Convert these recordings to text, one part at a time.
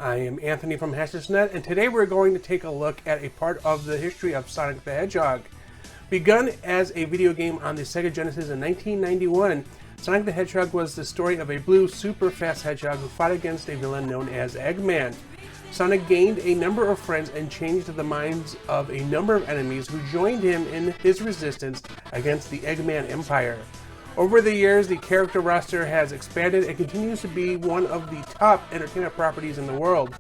I am Anthony from HashesNet, and today we're going to take a look at a part of the history of Sonic the Hedgehog. Begun as a video game on the Sega Genesis in 1991, Sonic the Hedgehog was the story of a blue, super fast hedgehog who fought against a villain known as Eggman. Sonic gained a number of friends and changed the minds of a number of enemies who joined him in his resistance against the Eggman Empire. Over the years, the character roster has expanded and continues to be one of the top entertainment properties in the world.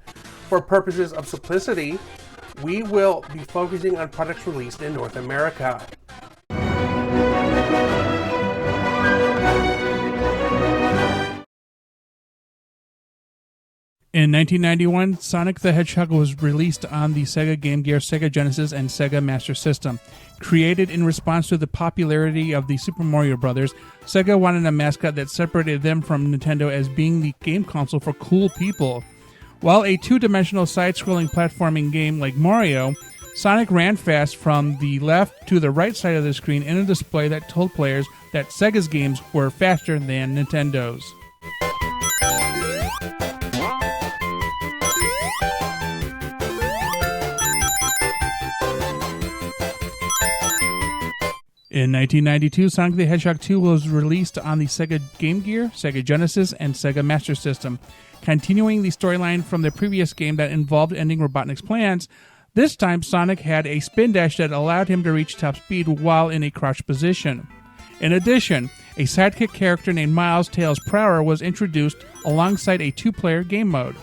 For purposes of simplicity, we will be focusing on products released in North America. In 1991, Sonic the Hedgehog was released on the Sega Game Gear, Sega Genesis, and Sega Master System. Created in response to the popularity of the Super Mario Bros., Sega wanted a mascot that separated them from Nintendo as being the game console for cool people. While a two-dimensional side-scrolling platforming game like Mario, Sonic ran fast from the left to the right side of the screen in a display that told players that Sega's games were faster than Nintendo's. In 1992, Sonic the Hedgehog 2 was released on the Sega Game Gear, Sega Genesis, and Sega Master System. Continuing the storyline from the previous game that involved ending Robotnik's plans, this time Sonic had a spin dash that allowed him to reach top speed while in a crouched position. In addition, a sidekick character named Miles Tails Prower was introduced alongside a two-player game mode.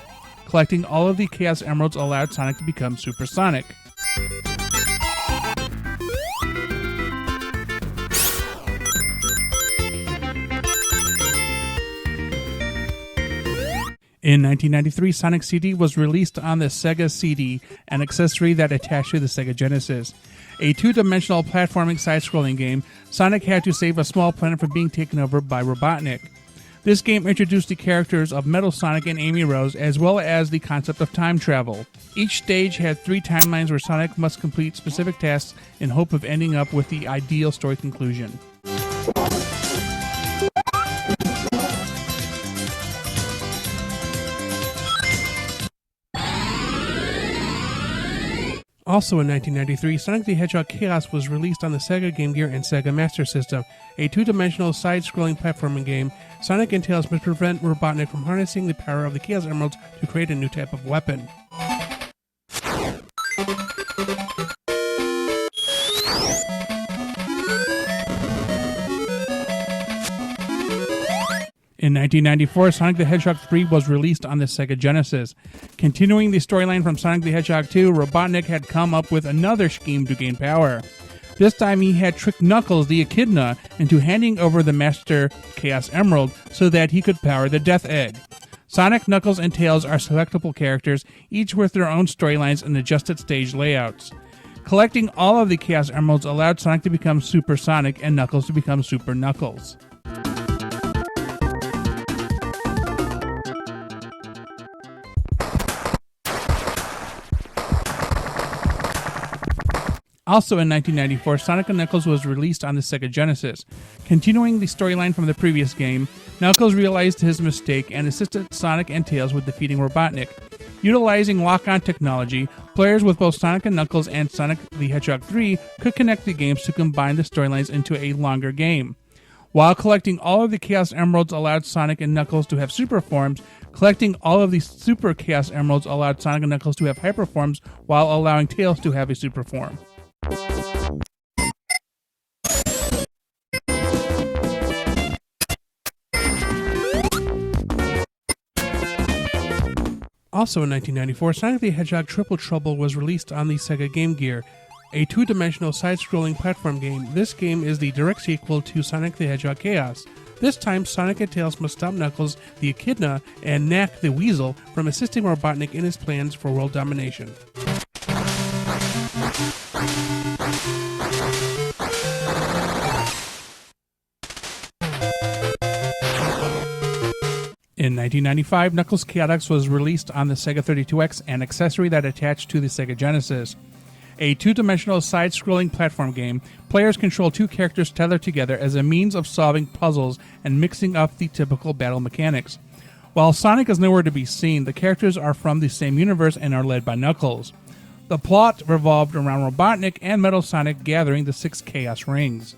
Collecting all of the Chaos Emeralds allowed Sonic to become Super Sonic. In 1993, Sonic CD was released on the Sega CD, an accessory that attached to the Sega Genesis. A two-dimensional platforming side-scrolling game, Sonic had to save a small planet from being taken over by Robotnik. This game introduced the characters of Metal Sonic and Amy Rose, as well as the concept of time travel. Each stage had 3 timelines where Sonic must complete specific tasks in hope of ending up with the ideal story conclusion. Also in 1993, Sonic the Hedgehog Chaos was released on the Sega Game Gear and Sega Master System. A two-dimensional side-scrolling platforming game, Sonic and Tails must prevent Robotnik from harnessing the power of the Chaos Emeralds to create a new type of weapon. In 1994, Sonic the Hedgehog 3 was released on the Sega Genesis. Continuing the storyline from Sonic the Hedgehog 2, Robotnik had come up with another scheme to gain power. This time he had tricked Knuckles the Echidna into handing over the Master Chaos Emerald so that he could power the Death Egg. Sonic, Knuckles, and Tails are selectable characters, each with their own storylines and adjusted stage layouts. Collecting all of the Chaos Emeralds allowed Sonic to become Super Sonic and Knuckles to become Super Knuckles. Also in 1994, Sonic & Knuckles was released on the Sega Genesis. Continuing the storyline from the previous game, Knuckles realized his mistake and assisted Sonic and Tails with defeating Robotnik. Utilizing lock-on technology, players with both Sonic & Knuckles and Sonic the Hedgehog 3 could connect the games to combine the storylines into a longer game. While collecting all of the Chaos Emeralds allowed Sonic and Knuckles to have super forms, collecting all of the Super Chaos Emeralds allowed Sonic and Knuckles to have hyper forms while allowing Tails to have a super form. Also in 1994, Sonic the Hedgehog Triple Trouble was released on the Sega Game Gear. A two-dimensional side-scrolling platform game, this game is the direct sequel to Sonic the Hedgehog Chaos. This time, Sonic and Tails must stop Knuckles the Echidna and Knack the Weasel from assisting Robotnik in his plans for world domination. In 1995, Knuckles Chaotix was released on the Sega 32X, an accessory that attached to the Sega Genesis. A two-dimensional side-scrolling platform game, players control two characters tethered together as a means of solving puzzles and mixing up the typical battle mechanics. While Sonic is nowhere to be seen, the characters are from the same universe and are led by Knuckles. The plot revolved around Robotnik and Metal Sonic gathering the 6 Chaos Rings.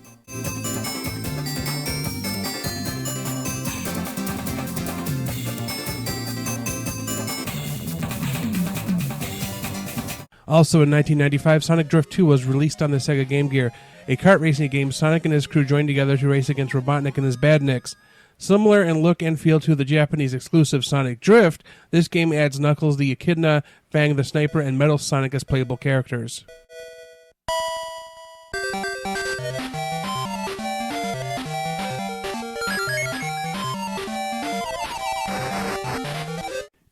Also in 1995, Sonic Drift 2 was released on the Sega Game Gear. A kart racing game, Sonic and his crew joined together to race against Robotnik and his Badniks. Similar in look and feel to the Japanese exclusive Sonic Drift, this game adds Knuckles the Echidna, Fang the Sniper, and Metal Sonic as playable characters.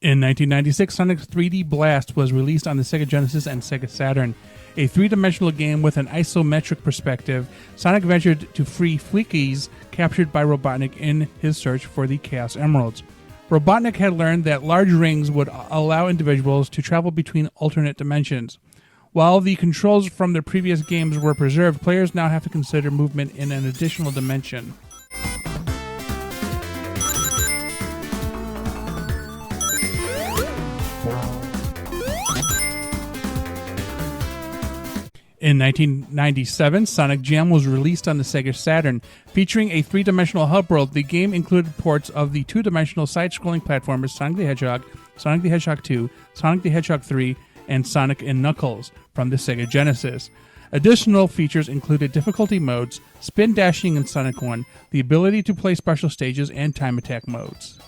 In 1996, Sonic 3D Blast was released on the Sega Genesis and Sega Saturn. A three-dimensional game with an isometric perspective, Sonic ventured to free Fleekies captured by Robotnik in his search for the Chaos Emeralds. Robotnik had learned that large rings would allow individuals to travel between alternate dimensions. While the controls from the previous games were preserved, players now have to consider movement in an additional dimension. In 1997, Sonic Jam was released on the Sega Saturn. Featuring a three-dimensional hub world, the game included ports of the two-dimensional side-scrolling platformers Sonic the Hedgehog, Sonic the Hedgehog 2, Sonic the Hedgehog 3, and Sonic and Knuckles from the Sega Genesis. Additional features included difficulty modes, spin dashing in Sonic 1, the ability to play special stages, and time attack modes.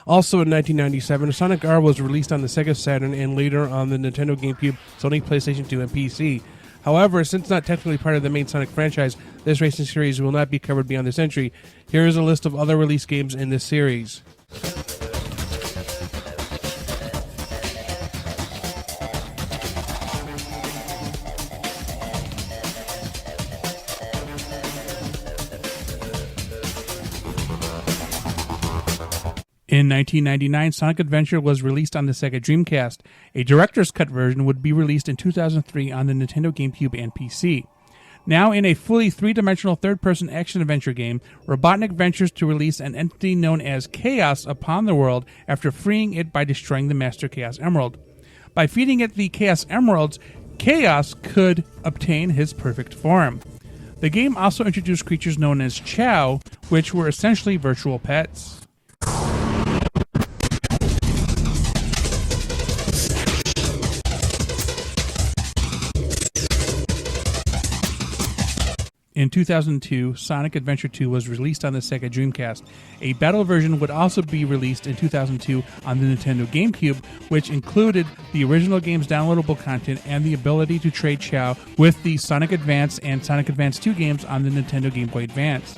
Also in 1997, Sonic R was released on the Sega Saturn and later on the Nintendo GameCube, Sony PlayStation 2, and PC. However, since not technically part of the main Sonic franchise, this racing series will not be covered beyond this entry. Here is a list of other release games in this series. In 1999, Sonic Adventure was released on the Sega Dreamcast. A director's cut version would be released in 2003 on the Nintendo GameCube and PC. Now in a fully three-dimensional third-person action-adventure game, Robotnik ventures to release an entity known as Chaos upon the world after freeing it by destroying the Master Chaos Emerald. By feeding it the Chaos Emeralds, Chaos could obtain his perfect form. The game also introduced creatures known as Chow, which were essentially virtual pets. In 2002, Sonic Adventure 2 was released on the Sega Dreamcast. A battle version would also be released in 2002 on the Nintendo GameCube, which included the original game's downloadable content and the ability to trade Chow with the Sonic Advance and Sonic Advance 2 games on the Nintendo Game Boy Advance.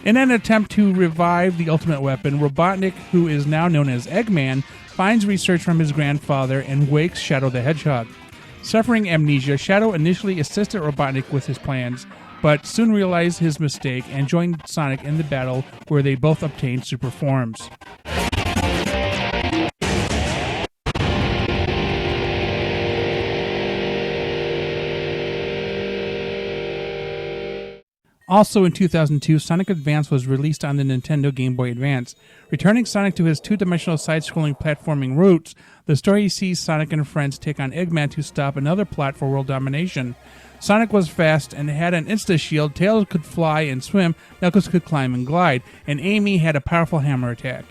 In an attempt to revive the Ultimate Weapon, Robotnik, who is now known as Eggman, finds research from his grandfather and wakes Shadow the Hedgehog. Suffering amnesia, Shadow initially assisted Robotnik with his plans, but soon realized his mistake and joined Sonic in the battle where they both obtained super forms. Also in 2002, Sonic Advance was released on the Nintendo Game Boy Advance. Returning Sonic to his two-dimensional side-scrolling platforming roots, the story sees Sonic and friends take on Eggman to stop another plot for world domination. Sonic was fast and had an insta-shield, Tails could fly and swim, Knuckles could climb and glide, and Amy had a powerful hammer attack.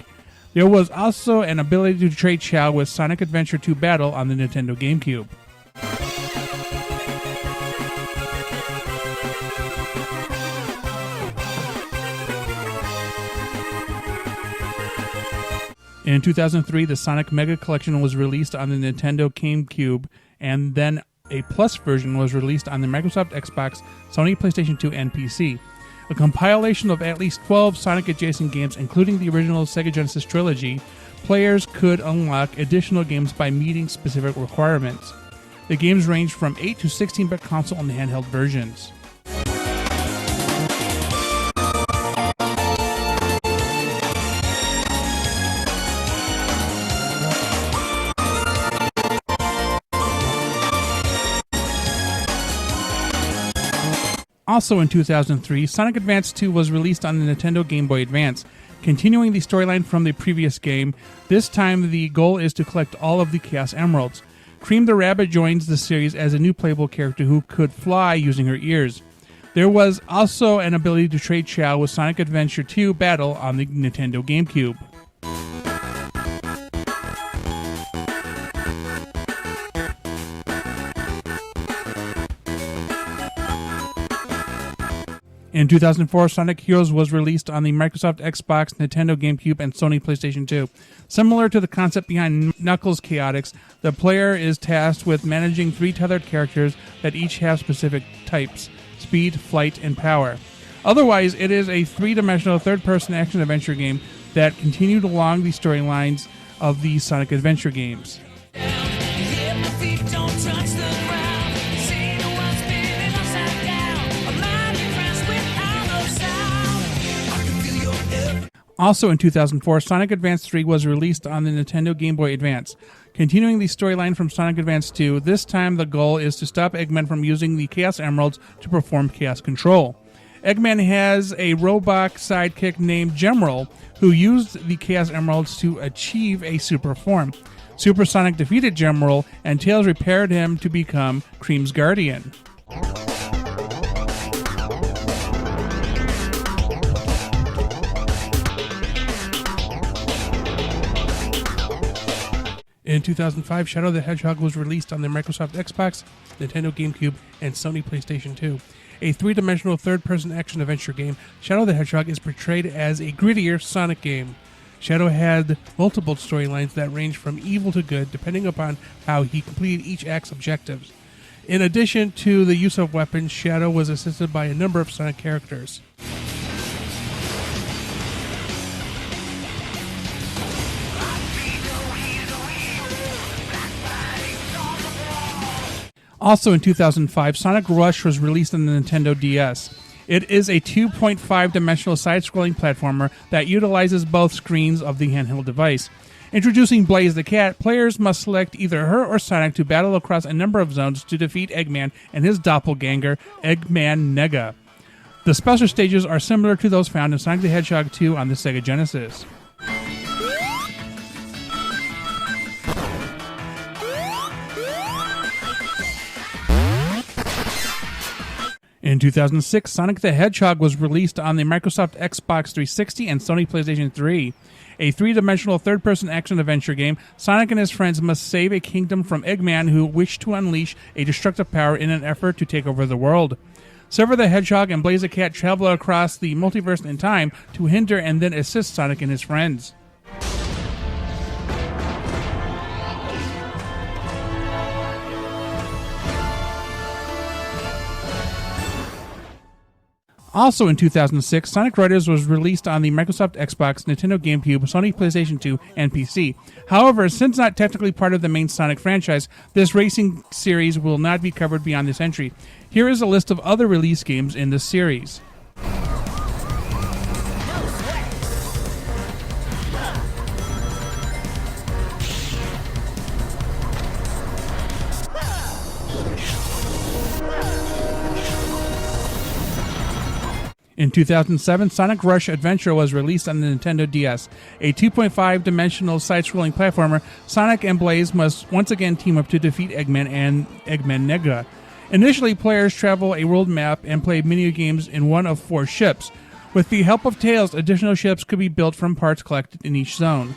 There was also an ability to trade Chow with Sonic Adventure 2 Battle on the Nintendo GameCube. In 2003, the Sonic Mega Collection was released on the Nintendo GameCube, and then a Plus version was released on the Microsoft Xbox, Sony PlayStation 2, and PC. A compilation of at least 12 Sonic-adjacent games, including the original Sega Genesis trilogy, players could unlock additional games by meeting specific requirements. The games ranged from 8 to 16-bit console and handheld versions. Also in 2003, Sonic Advance 2 was released on the Nintendo Game Boy Advance. Continuing the storyline from the previous game, this time the goal is to collect all of the Chaos Emeralds. Cream the Rabbit joins the series as a new playable character who could fly using her ears. There was also an ability to trade Chow with Sonic Adventure 2 Battle on the Nintendo GameCube. In 2004, Sonic Heroes was released on the Microsoft Xbox, Nintendo GameCube, and Sony PlayStation 2. Similar to the concept behind Knuckles Chaotix, the player is tasked with managing 3 tethered characters that each have specific types: speed, flight, and power. Otherwise, it is a 3-dimensional third-person action-adventure game that continued along the storylines of the Sonic Adventure games. Also in 2004, Sonic Advance 3 was released on the Nintendo Game Boy Advance. Continuing the storyline from Sonic Advance 2, this time the goal is to stop Eggman from using the Chaos Emeralds to perform Chaos Control. Eggman has a robot sidekick named Gemroll, who used the Chaos Emeralds to achieve a super form. Super Sonic defeated Gemroll, and Tails repaired him to become Cream's guardian. In 2005, Shadow the Hedgehog was released on the Microsoft Xbox, Nintendo GameCube, and Sony PlayStation 2. A 3-dimensional third-person action-adventure game, Shadow the Hedgehog is portrayed as a grittier Sonic game. Shadow had multiple storylines that range from evil to good, depending upon how he completed each act's objectives. In addition to the use of weapons, Shadow was assisted by a number of Sonic characters. Also in 2005, Sonic Rush was released on the Nintendo DS. It is a 2.5-dimensional side-scrolling platformer that utilizes both screens of the handheld device. Introducing Blaze the Cat, players must select either her or Sonic to battle across a number of zones to defeat Eggman and his doppelganger, Eggman Nega. The special stages are similar to those found in Sonic the Hedgehog 2 on the Sega Genesis. In 2006, Sonic the Hedgehog was released on the Microsoft Xbox 360 and Sony PlayStation 3. A 3-dimensional third-person action-adventure game, Sonic and his friends must save a kingdom from Eggman, who wished to unleash a destructive power in an effort to take over the world. Silver the Hedgehog and Blaze the Cat travel across the multiverse in time to hinder and then assist Sonic and his friends. Also in 2006, Sonic Riders was released on the Microsoft Xbox, Nintendo GameCube, Sony PlayStation 2, and PC. However, since not technically part of the main Sonic franchise, this racing series will not be covered beyond this entry. Here is a list of other release games in this series. In 2007, Sonic Rush Adventure was released on the Nintendo DS. A 2.5-dimensional side-scrolling platformer, Sonic and Blaze must once again team up to defeat Eggman and Eggman Nega. Initially, players travel a world map and play mini-games in one of 4 ships. With the help of Tails, additional ships could be built from parts collected in each zone.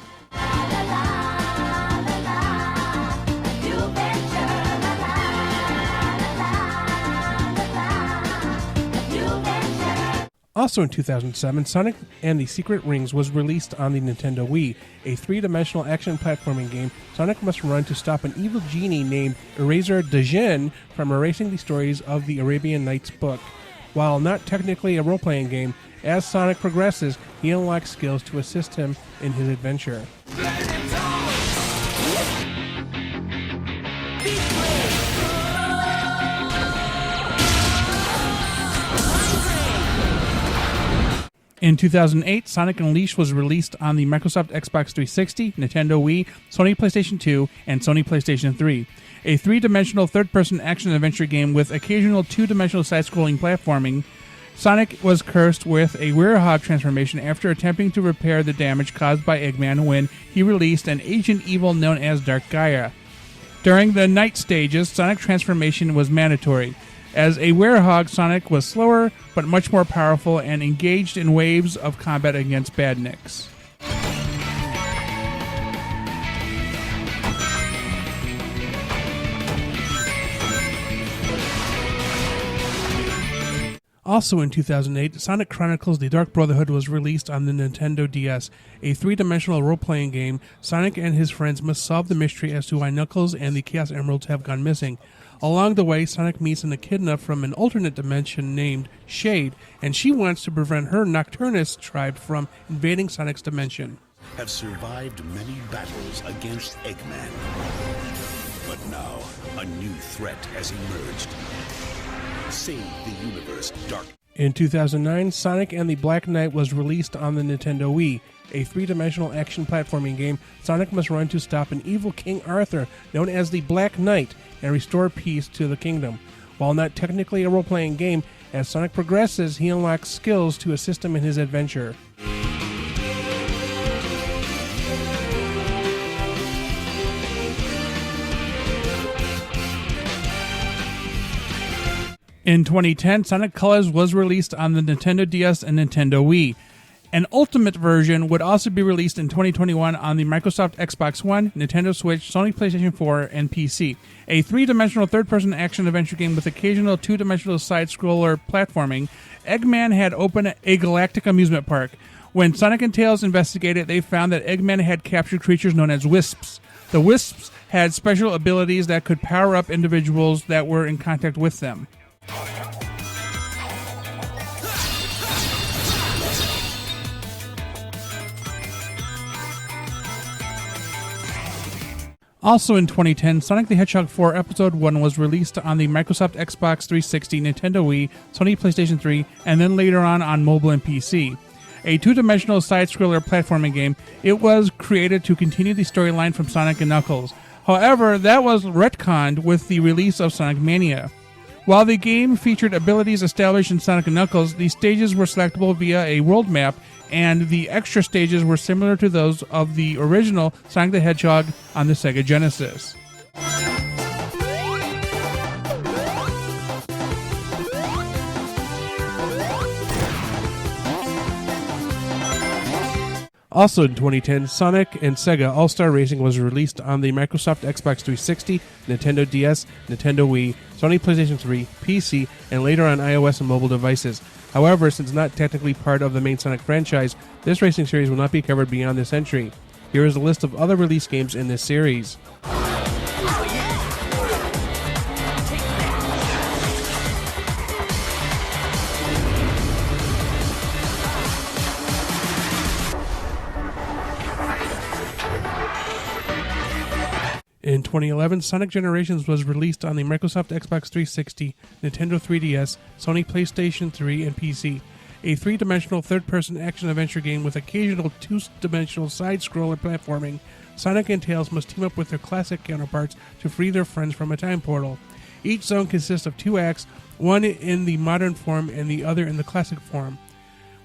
Also in 2007, Sonic and the Secret Rings was released on the Nintendo Wii. A 3-dimensional action platforming game, Sonic must run to stop an evil genie named Eraser Djinn from erasing the stories of the Arabian Nights book. While not technically a role-playing game, as Sonic progresses, he unlocks skills to assist him in his adventure. In 2008, Sonic Unleashed was released on the Microsoft Xbox 360, Nintendo Wii, Sony PlayStation 2, and Sony PlayStation 3. a three-dimensional third-person action-adventure game with occasional two-dimensional side-scrolling platforming. Sonic was cursed with a werehog transformation after attempting to repair the damage caused by Eggman when he released an ancient evil known as Dark Gaia. During the night stages, Sonic transformation was mandatory. As a werehog, Sonic was slower but much more powerful and engaged in waves of combat against badniks. Also in 2008, Sonic Chronicles The Dark Brotherhood was released on the Nintendo DS. A three-dimensional role-playing game, Sonic and his friends must solve the mystery as to why Knuckles and the Chaos Emeralds have gone missing. Along the way, Sonic meets an echidna from an alternate dimension named Shade, and she wants to prevent her Nocturnus tribe from invading Sonic's dimension. Have survived many battles against Eggman. But now, a new threat has emerged. Save the universe, Dark. In 2009, Sonic and the Black Knight was released on the Nintendo Wii. A three-dimensional action platforming game, Sonic must run to stop an evil King Arthur, known as the Black Knight, and restore peace to the kingdom. While not technically a role-playing game, as Sonic progresses, he unlocks skills to assist him in his adventure. In 2010, Sonic Colors was released on the Nintendo DS and Nintendo Wii. An Ultimate version would also be released in 2021 on the Microsoft Xbox One, Nintendo Switch, Sony PlayStation 4, and PC. A three-dimensional third-person action-adventure game with occasional two-dimensional side-scroller platforming, Eggman had opened a galactic amusement park. When Sonic and Tails investigated, they found that Eggman had captured creatures known as Wisps. The Wisps had special abilities that could power up individuals that were in contact with them. Also in 2010, Sonic the Hedgehog 4 Episode 1 was released on the Microsoft Xbox 360, Nintendo Wii, Sony PlayStation 3, and then later on mobile and PC. A two-dimensional side-scroller platforming game, it was created to continue the storyline from Sonic and Knuckles. However, that was retconned with the release of Sonic Mania. While the game featured abilities established in Sonic & Knuckles, the stages were selectable via a world map, and the extra stages were similar to those of the original Sonic the Hedgehog on the Sega Genesis. Also in 2010, Sonic and Sega All-Star Racing was released on the Microsoft Xbox 360, Nintendo DS, Nintendo Wii, Sony PlayStation 3, PC, and later on iOS and mobile devices. However, since not technically part of the main Sonic franchise, this racing series will not be covered beyond this entry. Here is a list of other release games in this series. In 2011, Sonic Generations was released on the Microsoft Xbox 360, Nintendo 3DS, Sony PlayStation 3, and PC. A three-dimensional third-person action-adventure game with occasional two-dimensional side-scroller platforming, Sonic and Tails must team up with their classic counterparts to free their friends from a time portal. Each zone consists of two acts, one in the modern form and the other in the classic form.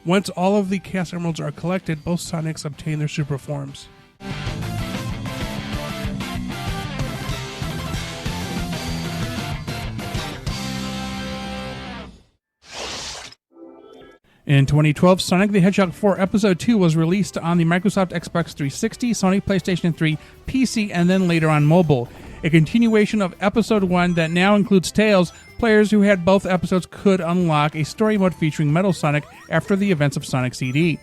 Once all of the Chaos Emeralds are collected, both Sonics obtain their super forms. In 2012, Sonic the Hedgehog 4 Episode 2 was released on the Microsoft Xbox 360, Sony PlayStation 3, PC, and then later on mobile. A continuation of Episode 1 that now includes Tails, players who had both episodes could unlock a story mode featuring Metal Sonic after the events of Sonic CD.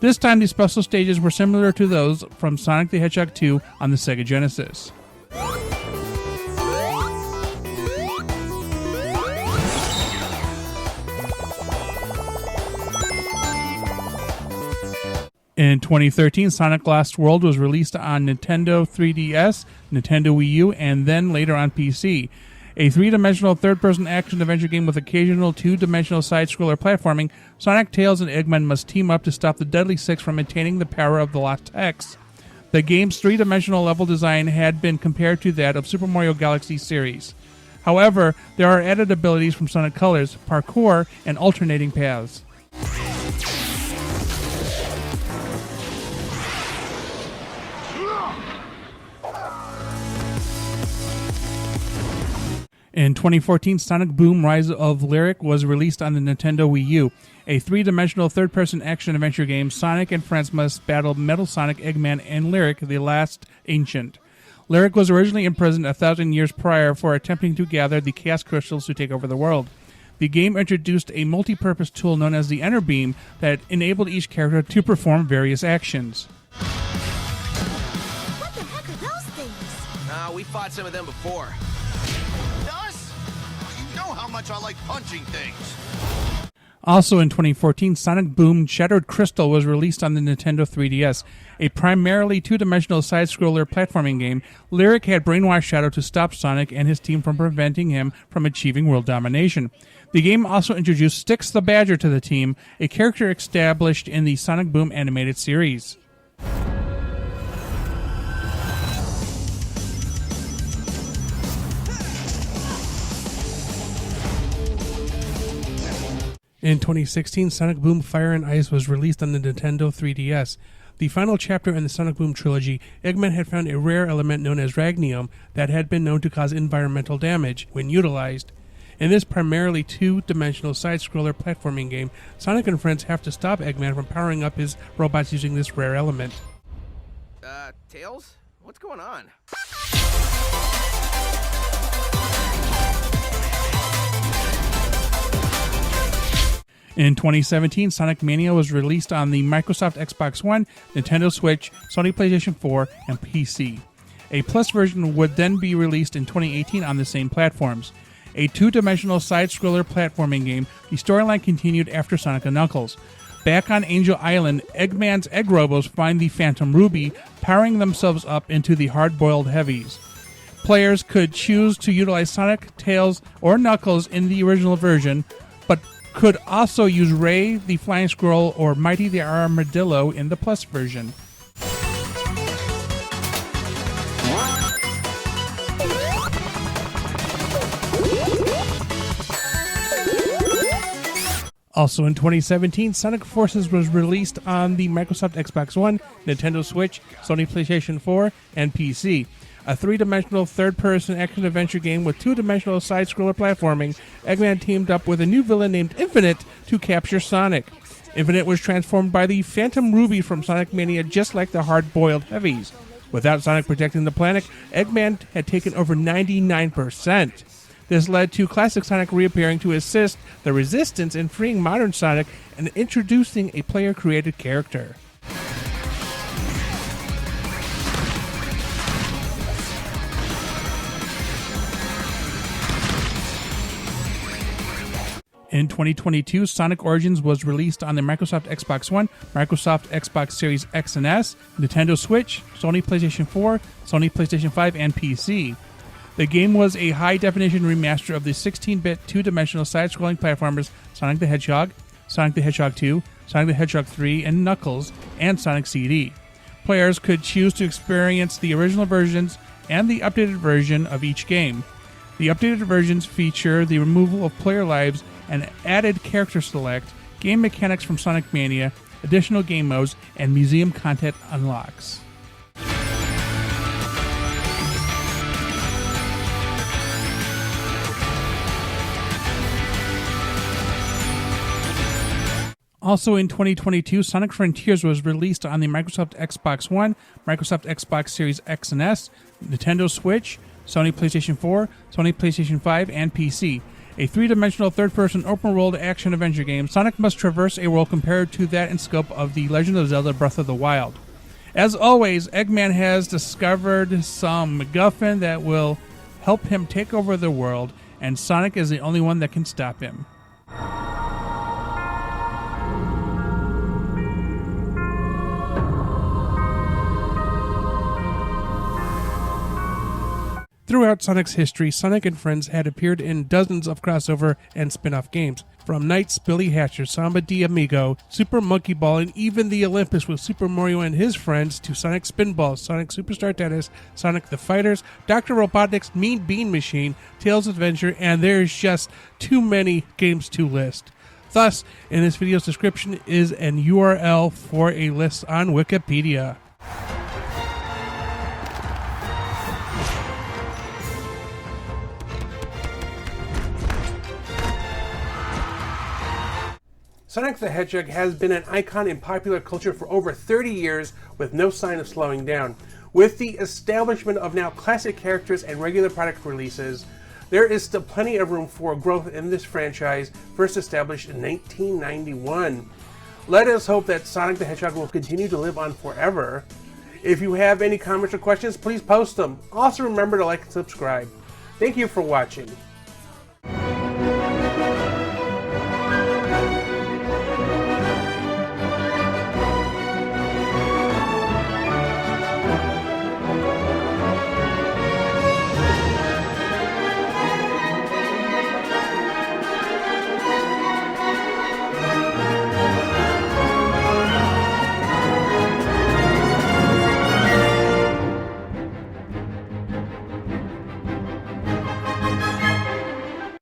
This time, the special stages were similar to those from Sonic the Hedgehog 2 on the Sega Genesis. In 2013, Sonic Lost World was released on Nintendo 3DS, Nintendo Wii U, and then later on PC. A three-dimensional third-person action-adventure game with occasional two-dimensional side-scroller platforming, Sonic, Tails, and Eggman must team up to stop the Deadly Six from attaining the power of the Lost Hex. The game's three-dimensional level design had been compared to that of Super Mario Galaxy series. However, there are added abilities from Sonic Colors, parkour, and alternating paths. In 2014, Sonic Boom Rise of Lyric was released on the Nintendo Wii U. A three-dimensional third-person action-adventure game, Sonic and friends must battle Metal Sonic, Eggman, and Lyric, the last Ancient. Lyric was originally imprisoned 1,000 years prior for attempting to gather the Chaos Crystals to take over the world. The game introduced a multi-purpose tool known as the Enter Beam that enabled each character to perform various actions. What the heck are those things? We fought some of them before. Us? You know how much I like punching things. Also in 2014, Sonic Boom Shattered Crystal was released on the Nintendo 3DS. A primarily two-dimensional side-scroller platforming game, Lyric had brainwashed Shadow to stop Sonic and his team from preventing him from achieving world domination. The game also introduced Styx the Badger to the team, a character established in the Sonic Boom animated series. In 2016, Sonic Boom Fire and Ice was released on the Nintendo 3DS. The final chapter in the Sonic Boom trilogy, Eggman had found a rare element known as ragnium that had been known to cause environmental damage when utilized. In this primarily two-dimensional side-scroller platforming game, Sonic and friends have to stop Eggman from powering up his robots using this rare element. Tails? What's going on? In 2017, Sonic Mania was released on the Microsoft Xbox One, Nintendo Switch, Sony PlayStation 4, and PC. A Plus version would then be released in 2018 on the same platforms. A two-dimensional side-scroller platforming game, the storyline continued after Sonic & Knuckles. Back on Angel Island, Eggman's Egg Robos find the Phantom Ruby, powering themselves up into the hard-boiled heavies. Players could choose to utilize Sonic, Tails, or Knuckles in the original version, but could also use Ray, the Flying Squirrel, or Mighty the Armadillo in the Plus version. Also in 2017, Sonic Forces was released on the Microsoft Xbox One, Nintendo Switch, Sony PlayStation 4, and PC. A three-dimensional third-person action-adventure game with two-dimensional side-scroller platforming, Eggman teamed up with a new villain named Infinite to capture Sonic. Infinite was transformed by the Phantom Ruby from Sonic Mania just like the hard-boiled heavies. Without Sonic protecting the planet, Eggman had taken over 99%. This led to classic Sonic reappearing to assist the Resistance in freeing modern Sonic and introducing a player-created character. In 2022, Sonic Origins was released on the Microsoft Xbox One, Microsoft Xbox Series X and S, Nintendo Switch, Sony PlayStation 4, Sony PlayStation 5, and PC. The game was a high-definition remaster of the 16-bit two-dimensional side-scrolling platformers Sonic the Hedgehog, Sonic the Hedgehog 2, Sonic the Hedgehog 3, and Knuckles, and Sonic CD. Players could choose to experience the original versions and the updated version of each game. The updated versions feature the removal of player lives and added character select, game mechanics from Sonic Mania, additional game modes, and museum content unlocks. Also in 2022, Sonic Frontiers was released on the Microsoft Xbox One, Microsoft Xbox Series X and S, Nintendo Switch, Sony PlayStation 4, Sony PlayStation 5, and PC. A three-dimensional third-person open-world action-adventure game, Sonic must traverse a world compared to that in scope of The Legend of Zelda Breath of the Wild. As always, Eggman has discovered some MacGuffin that will help him take over the world, and Sonic is the only one that can stop him. Throughout Sonic's history, Sonic and friends had appeared in dozens of crossover and spin-off games, from Knights, Billy Hatcher, Samba de Amigo, Super Monkey Ball, and even the Olympus with Super Mario and his friends, to Sonic Spinball, Sonic Superstar Tennis, Sonic the Fighters, Dr. Robotnik's Mean Bean Machine, Tails Adventure, and there's just too many games to list. Thus, in this video's description is an URL for a list on Wikipedia. Sonic the Hedgehog has been an icon in popular culture for over 30 years with no sign of slowing down. With the establishment of now classic characters and regular product releases, there is still plenty of room for growth in this franchise, first established in 1991. Let us hope that Sonic the Hedgehog will continue to live on forever. If you have any comments or questions, please post them. Also remember to like and subscribe. Thank you for watching.